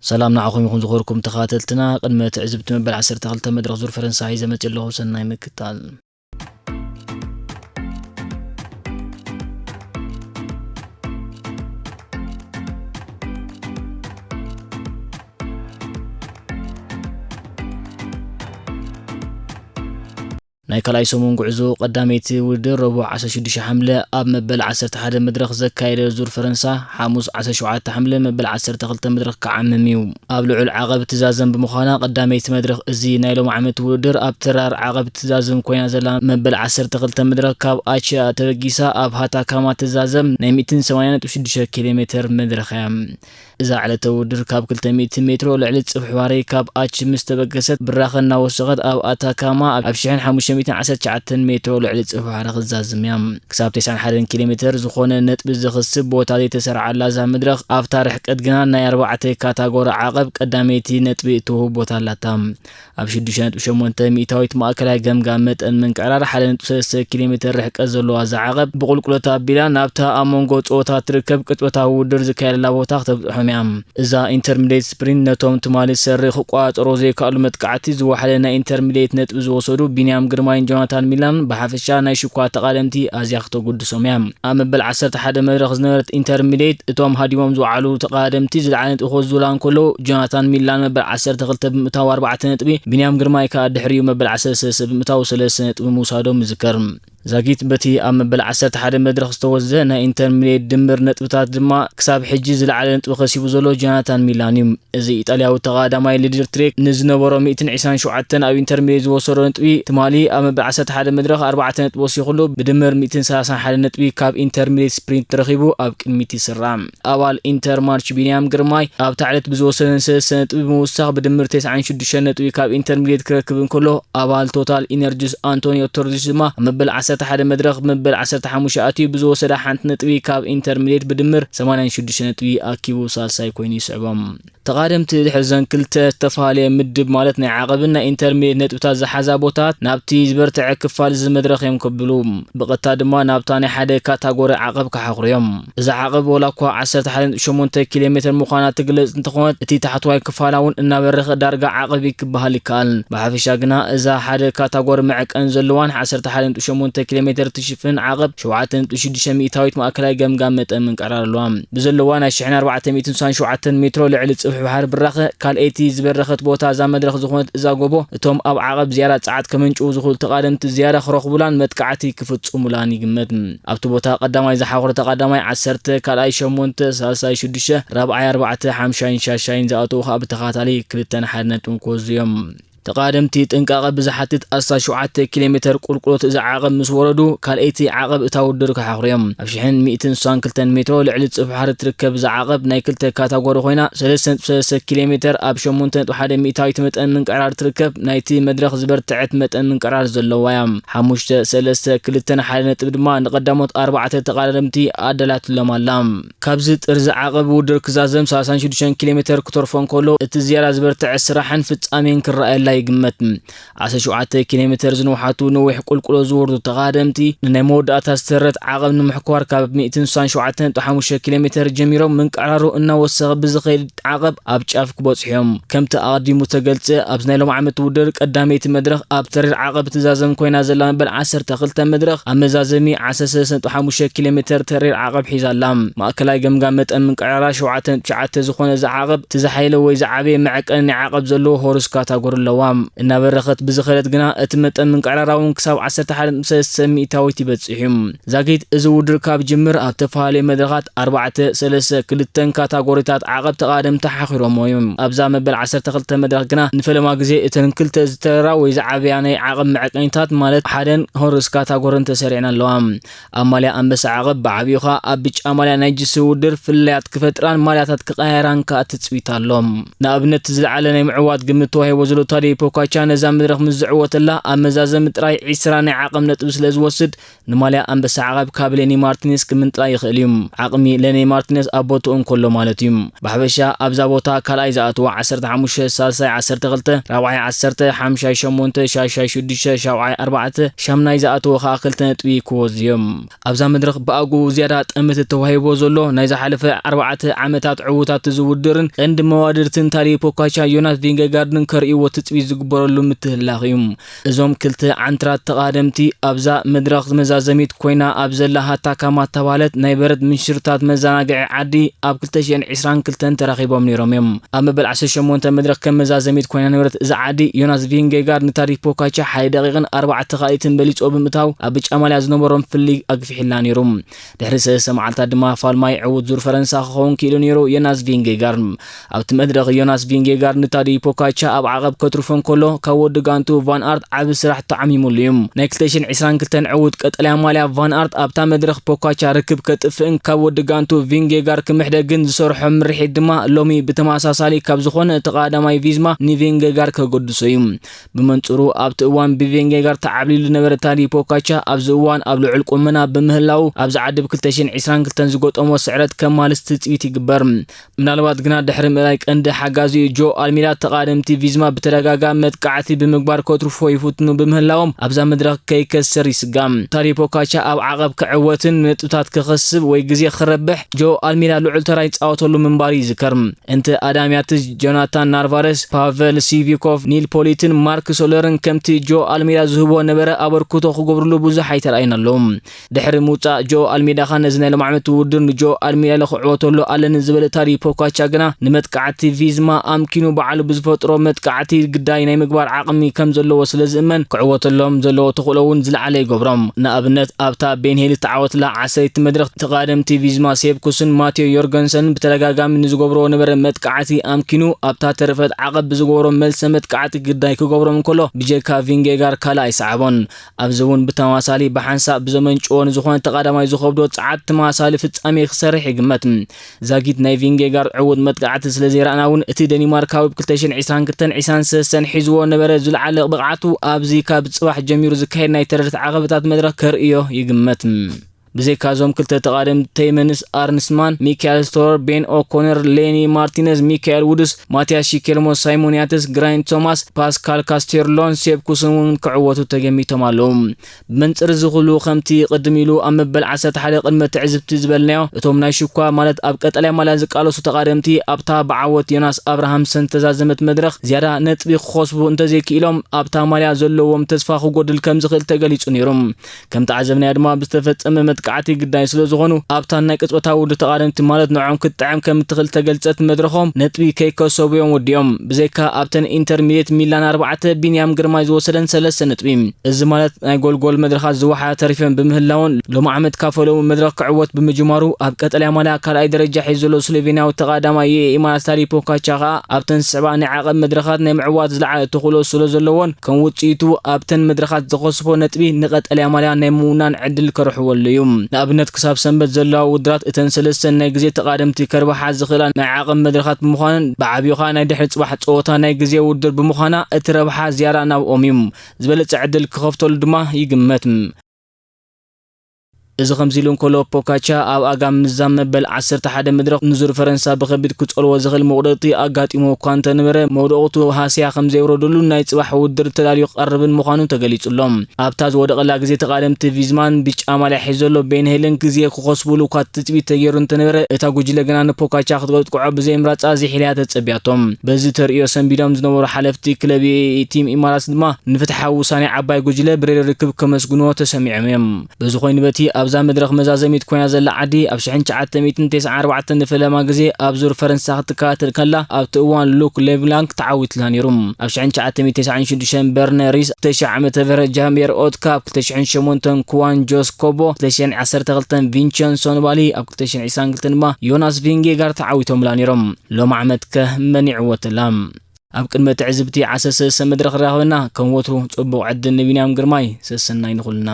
سلام نعخم يكون زغوركم تخاتلتنا قد تعزبت مبل 12 مدرغ زور فرنسا زمت له سناي مكتال نايكالاي سومون غعزو قداميتي ودر ربع 16 حمله اب مبل 11 مدرخ زكايد زور فرنسا حاموس 17 حمله مبل 12 مدرخ كعمميو اب لعل عقب تزازم بمخانا قداميتي مدرخ ازي نايلو عمت ودر اب ترار عقب تزازم كوينا زلا مبل 12 مدرخ كاب اتشا تبغيسا اب هاتا كما تزازم ناي 286 كيلومتر مدرخ إذا على تودر كاب كل 100 متر لعلت صفحواري كاب أتش مستبقست براخنا وسقط أو أتاكاما أبشحن 519 متر لعلت صفحواري غزازم يام كساب 91 كيلومتر زخون النت بزخصب بوتالي تسرع على زمدرخ أفتارح قدقنا ناي 4 كاتاغوري عقب قداميتي نت بيتوه بوتالاتام أبشدشنت بشمونت ميتاويت ماكلاي قمقامت أن من قرار حالن 3 كيلومتر رحق أزلو عقب بقلقلتا بلا نابتا أمونغوت أوتا تركب كتوتا ودر زكاير لابوتا تبحمي إذا انترميديت سبرين نتوم تمالي سرخ قوات روزي كالمت قعتي زو حالنا انترميديت نت بزوصدو بنيام جرماين جوناتان ميلان بحافشا ناي شكوا تقادمتي ازياختو قدسوم يام اما بالعسرت حدا مدرخ زنرت انترميديت اتوم هاديوم زو علو تقادمتي زلعنت اخو زولان كله جوناتان ميلان بالعسرت غلت بمتاو 4 نطبي بنيام جرماي كادحريو بالعسرت بمتاو 3 نطبي موسادو مذكر زاغيت بتي ام بل 11 مدرخ استوزه نا انترميديت دمر نطبታት ድማ ክሳብ ሕጂ ዝለዓለ ነጥቢ ከሲቡ ዘሎ ጆናታን ሚላን እዚ ኢጣልያዊ ተጋዳማይ ሊደር ትሬክ ንዝነበሮ 127 ኣብ ኢንተርሚዲየት ዝወሰዶ ነጥቢ ትማሊ ኣብ በ 11 መድረኽ 4 ነጥቢ ወሲኹሉ ብድምር 131 ነጥቢ ካብ ኢንተርሚዲየት ስፕሪንት ተረኺቡ ኣብ ቅድሚት ይስራ ኣባል ኢንተር ማርች ቢንያም ግርማይ ኣብ ታዕለት ብዝወሰደን 3 ነጥቢ ብምውሳኽ ብድምር 96 ነጥቢ ካብ ኢንተርሚዲየት ክረክብ እንከሎ ኣባል ቶታል ኢነርጂስ አንቶኒዮ ቶርዚስ ድማ መበል 11 መድረኽ መበል 15 ኣትዩ ብዝወሰደ ሓንቲ ነጥቢ ካብ ኢንተርሚዲየት ብድምር 86 ነጥቢ ኣኪቡ ሳልሳይ ኮይኑ ይስዕቦም تقادمت الحزن كلت تفالي مدب مالتنا عقبنا انترميديت نطبታት زحازا ቦታት ናብቲ ዝበርትዕ ክፋል ዝመድረኽ እዮም ከብሉ በቀታ ድማ ናብታኒ ሓደ ካታጎሪ ዓቀብ ከሐኽርዮም እዛ ዓቀብ ወላኳ 18 ኪሎ ሜትር ምዃና ትግለጽ እንትኾን እቲ ታሕተዋይ ክፋላውን እናበረኸ ዳርጋ ዓቀብ ይክበሃል ይካል በሓፈሻ ግና እዛ ሓደ ካታጎሪ መዕቀን ዘለዋን 18 ኪሎ ሜትር ትሽፍን ዓቀብ 7.6 ሚታዊት ማእከላይ ገምጋም መጠን ምንቀራርሏ ብዘለዋን 1497 ሜትሮ ልዕሊ بحر برخه كالاتي زبرخت بوتا ዛ مدرخ زخونت اذا غوبو اتوم اب عقب زياره صعد كمنچو زخول تقادمت زياره خرخبولان متقعتي كفصمولان يغمت ابت بوتا قداماي زحاخر تقداماي 10 كالاي 8 36 4 4 50 شاشين زاتو خاب تخاتالي كلتن حدنتون كوزيوم تقادمتي تنقاق بزحتت 17 كيلومتر قلقلوت اذا عقب مس وردو كالاتي عقب اتاودر كحخريم ابشحن 192 متر لعل صفحار تركب ز عقب ناي كلته كاتاغوري خوينا 3 كيلومتر اب 8.1 ميتايت متن منقرار تركب نايتي مدرخ زبرتعت متن منقرار زلوايام 5 3 كلتن حال نطب دما نقدمت 4 تقادمتي ادلات لمالام كابز طرز عقب ودر كزازم 36 كيلومتر كترفون كولو ات زياره زبرتع سراحن فصامين كرأي يقمت 17 كيلومتر زنوحاتو نوح قلقلو زورد تقادمتي نمود اتسترت عقب نمحكوار كاب 197.5 كيلومتر جميرو من قرارو ان وسخ بزخيل عقب اب ጫፍ كبصحيوم كم تقاديم تገልጸ ابزنايلو عمت ودر قداميت مدرخ اب ترر عقب تزازم كوينا زلا بل 12 مدرخ امزازمي 13.5 كيلومتر ترر عقب حيزالام ماكلاي گمگامت من قرارا 7 زخونه ز عقب تزحيله وي زعبي معقن عقب زلو هورس كاتاغور إن برخت بزخلت جنا اتمت من قرارون كساب 11 ميتاويت بتصحيم زاكيت ازودر كاب جمر ابتفالي مدرخات 4 كلتن كاتاغوريتات عقب تقادم تحخيرهم ويم ابزا مبل 12 مدرخ جنا نفلما غزي اتن كلت زترا وي زعبياني عقب معقنيتات مالت حدن هورس كاتاغورن تسرعنا لوام اماليا انبس عقب بعبيخا ابيچ اماليا نايجس ودر فليات كفتران مالياتات كقايران كاتتصويتالهم نابنت زلعلنا معوات قمتو هي وزلو تاري ፖካቻ ነዛ መድረኽ ምዝዕወተላ ኣብ መዛዘም ጥራይ 20 ናይ ዓቕም ነጥብ ስለ ዝወስድ ንማልያ ኣንበሳ ዓቐብ ካብ ሌኒ ማርቲኔስ ክምንጥላ ይኽእል እዩ ዓቕሚ ሌኒ ማርቲኔስ ኣብ ቦትኡ እንከሎ ማለት እዩ ብሓበሻ ኣብዛ ቦታ ካልኣይ ዝኣትዎ 15 ሳልሳይ 12 ራብዓይ 10 ሓምሻይ 8 ሻሻይ 6 ሻውዓይ 4 ሻምናይ ዝኣትዎ ከዓ 2 ነጥቢ ክወዝ እዮም ኣብዛ መድረኽ ብኣጉ ዝያዳ ጠመት ተዋሂቦ ዘሎ ናይ ዝሓለፈ 4 ዓመታት ዕውታት ዝውድርን ቀንዲ መዋድርትን ታሪክ ፖካቻ ዮናስ ቪንጌጋርድን ከርእይዎ ትፅቢት ዝግበረሉ ምትህልላኽ እዩ እዞም ክልተ ዓንትራት ተቓደምቲ ኣብዛ መድረኽ መዛዘሚት ኮይና ኣብ ዘላ ሃታካማ ተባለት ናይ በረት ምንሽርታት መዘናግዒ ዓዲ ኣብ 2022 ተራኺቦም ነይሮም እዮም ኣብ መበል 18 መድረኽ ከም መዛዘሚት ኮይና ነበረት እዛ ዓዲ ዮናስ ቪንጌጋርድ ንታሪክ ፖካቻ 1 ደቂቕን 4 ኻሊትን በሊጾ ብምእታው ኣብ ብጫ ማልያ ዝነበሮም ፍልይ ኣግፊሕላ ነይሩ ድሕሪ 3 መዓልታት ድማ ፋልማይ ዕውት ዙር ፈረንሳ ክኸውን ክኢሉ ነይሩ ዮናስ ቪንጌጋርድ ኣብቲ መድረኽ ዮናስ ቪንጌጋርድ ንታሪክ ፖካቻ ኣብ ዓቐብ ከትርፎን ከሎ ካብ ወዲ ጋንቱ ቫን ኣርት ዓብ ስራሕ ተዓሚሙሉ እዩ ናይ 2022 ዕውት ቀጠልያ ማልያ ቫን ኣርት ኣብታ መድረኽ ፖካቻ ርክብ ከጥፍእን ካብ ወዲ ጋንቱ ቪንጌጋርድ ክምሕደግን ዝሰርሖ ምርሒት ድማ ሎሚ ብተመሳሳሊ ካብ ዝኾነ ተቓዳማይ ቪዝማ ንቪንጌጋርድ ከገድሶ እዩ ብመንጽሩ ኣብቲ እዋን ብቪንጌጋርድ ተዓብሊሉ ነበረ ታሪክ ፖካቻ ኣብዚ እዋን ኣብ ልዑል ቁመና ብምህላው ኣብዚ ዓዲ ብ2022 ዝገጠሞ ስዕረት ከማልስ ትፅቢት ይግበር ምናልባት ግና ድሕሪ ምእላይ ቀንዲ ሓጋዚ ጆ ኣልሚዳ ተቓደምቲ ቪዝማ ብተደጋጋሚ መጥቃዕቲ ብምግባር ከትርፎ ይፍትኑ ብምህላዎም ኣብዛ መድረኽ ከይከስር ይስጋም ታሪክ ፖካቻ ኣብ ዓቐብ ክዕወትን ነጥብታት ክኸስብ ወይ ግዜ ክረብሕ ጆ ኣልሚዳ ልዑል ተራ ይፃወተሉ ምንባር ይዝከር እንቲ ኣዳምያትስ ጆናታን ናርቫረስ ፓቨል ሲቪኮቭ ኒል ፖሊትን ማርክ ሶለርን ከምቲ ጆ ኣልሚዳ ዝህቦ ነበረ ኣበርክቶ ክገብርሉ ብዙሕ ኣይተረኣይና ኣለዎም ድሕሪ ምውፃእ ጆ ኣልሚዳ ኻ ነዚ ናይ ሎማዓመት ውድድር ንጆ ኣልሚዳ ለክዕወተሉ ኣለኒ ዝበለ ታሪክ ፖካቻ ግና ንመጥቃዕቲ ቪዝማ ኣምኪኑ በዓሉ ብዝፈጥሮ መጥቃዕቲ ግዳይ ናይ ምግባር ዓቕሚ ከም ዘለዎ ስለ ዝእመን ክዕወተሎም ዘለዎ ተኽእሎ እውን ዝለዓለ ይገብሮም ንኣብነት ኣብታ ቤንሄሊ ተዓወትላ 10 መድረኽ ተቓደምቲ ቪዝማ ሴብኩስን ማቴዮ ዮርገንሰን ብተደጋጋሚ ንዝገብርዎ ነበረ መጥቃዕቲ ኣምኪኑ ኣብታ ተረፈት ዓቐብ ብዝገብሮ መልሰ መጥቃዕቲ ግዳይ ክገብሮም እንከሎ ብጀካ ቪንጌጋርድ ካልኣይ ሰዓቦን ኣብዚ እውን ብተመሳሳሊ ብሓንሳብ ብዘመንጭዎ ንዝኾነ ተቓዳማይ ዝኸብዶ ፀዓት ተመሳሳሊ ፍጻሜ ክሰርሕ ይግመት ዛጊት ናይ ቪንጌጋርድ ዕውት መጥቃዕቲ ስለ ዘይረኣና እውን እቲ ደኒማርካዊ ብ2022 ሒዝዎ ነበረ ዝለዓለ ብቕዓቱ ኣብዚ ካብ ጽባሕ ጀሚሩ ዝካየድ ናይ ተረድት ዓቐብታት መድረኽ ከርእዮ ይግመት ብዘይካዞም ክልተ ተቓደምቲ ተይመንስ ኣርንስማን ሚካኤል ስቶር ቤን ኦኮነር ሌኒ ማርቲነዝ ሚካኤል ውድስ ማቲያስ ሺኬልሞ ሳይሞን ያትስ ግራይን ቶማስ ፓስካል ካስቴርሎን ሴብኩስን እውን ክዕወቱ ተገሚቶም ኣለዉ ብመንፅር ዝኽሉ ከምቲ ቅድም ኢሉ ኣብ መበል 11 ቅድመ ትዕዝብቲ ዝበልናዮ እቶም ናይ ሽኳ ማለት ኣብ ቀጠልያ ማልያ ዝቃለሱ ተቓደምቲ ኣብታ ብዓወት ዮናስ ኣብርሃምሰን ተዛዘመት መድረኽ ዝያዳ ነጥቢ ክኸስቡ እንተዘይክኢሎም ኣብታ ማልያ ዘለዎም ተስፋ ክጎድል ከም ዝኽእል ተገሊጹ ነይሩ ከም ተዓዘብናዮ ድማ ብዝተፈጸመ መጥቃዕቲ ግዳይ ስለ ዝኾኑ ኣብታ ናይ ቅጽበታዊ ውድድር ተቓደምቲ ማለት ንዖም ክትጥዕም ከም እትኽእል ተገልጸት መድረኾም ነጥቢ ከይከሰቡ እዮም ወዲኦም ብዘይካ ኣብተን ኢንተርሚዲየት ሚላን 4 ቢንያም ግርማይ ዝወሰደን 3 ነጥቢ እዚ ማለት ናይ ጎልጎል መድረኻት ዝወሓደ ተሪፈን ብምህላውን ሎሚ ዓመት ካፈለሙ መድረኽ ክዕወት ብምጅማሩ ኣብ ቀጠልያ ማልያ ካልኣይ ደረጃ ሒዙ ዘሎ ስሎቬንያዊ ተቓዳማይ ኢማናስ ታሪክ ፖካቻ ከዓ ኣብተን ሰዕባ ናይ ዓቐብ መድረኻት ናይ ምዕዋት ዝለዓለ ተኽእሎ ስለ ዘለዎን ከም ውፅኢቱ ኣብተን መድረኻት ዝኸስቦ ነጥቢ ንቀጠልያ ማልያ ናይ ምውናን ዕድል ከርሕወሉ እዩ ንኣብነት ክሳብ ሰንበት ዘለዋ ውድራት እተን 3 ናይ ግዜ ተቓደምቲ ከርባሓ ዝኽእላ ናይ ዓቐብ መድረኻት ብምዃነን ብዓብዩኻ ናይ ድሕሪ ጽባሕ ፀወታ ናይ ግዜ ውድድር ብምዃና እቲ ረብሓ ዝያዳ ናብኦም እዩ ዝበለፀ ዕድል ክኸፍተሉ ድማ ይግመት እዚ ከምዚ ኢሉ እንከሎ ፖካቻ ኣብ ኣጋም ምዛም መበል 11 መድረኽ ንዙር ፈረንሳ ብከቢድ ክጸልዎ ዝኽእል መውደቕቲ ኣጋጢሞ እኳ እንተነበረ መውደቕቱ ሃስያ ከም ዘይወረደሉ ናይ ጽባሕ ውድድር ተዳልዩ ቀርብን ምዃኑ ተገሊጹሎም ኣብታ ዝወደቐላ ግዜ ተቓደምቲ ቪዝማን ብጫ ማልያ ሒዙ ዘሎ ቤንሄልን ግዜ ክኸስብሉ እኳ ትፅቢት ተገይሩ እንተነበረ እታ ጉጅለ ግና ንፖካቻ ክትቆጥቅዖ ብዘይምራፃ ዘይሕልያ ተፀቢያቶም በዚ ተርእዮ ሰንቢዶም ዝነበሩ ሓለፍቲ ክለብ ቲም ኢማራትስ ድማ ንፍትሓዊ ውሳኔ ዓባይ ጉጅለ ብሬድ ርክብ ከመስግንዎ ተሰሚዖም እዮም በዚ ኮይኑ በቲ ኣብዛ መድረኽ መዛዘሚት ኮይና ዘላ ዓዲ ኣብ 1994 ንፈለማ ግዜ ኣብ ዙር ፈረንሳ ክትከታተል ከላ ኣብቲ እዋን ሉክ ሌብላንክ ተዓዊትላ ነይሩ ኣብ 1996 በርነሪስ 2000 ዓመተ ምህረት ጃምቢየር ኦትካ ኣብ 2008 ኩዋን ጆስኮቦ 2012 ቪንቸንሶ ኖባሊ ኣብ 2022 ድማ ዮናስ ቪንጌጋርድ ተዓዊቶምላ ነይሮም ሎም ዓመት ከመን ይዕወትላ ኣብ ቅድመ ትዕዝብቲ 13 መድረኽ ረኸብና ከም ወትሩ ጽቡቕ ዕድል ንቢንያም ግርማይ ሰሰናይ ንኹልና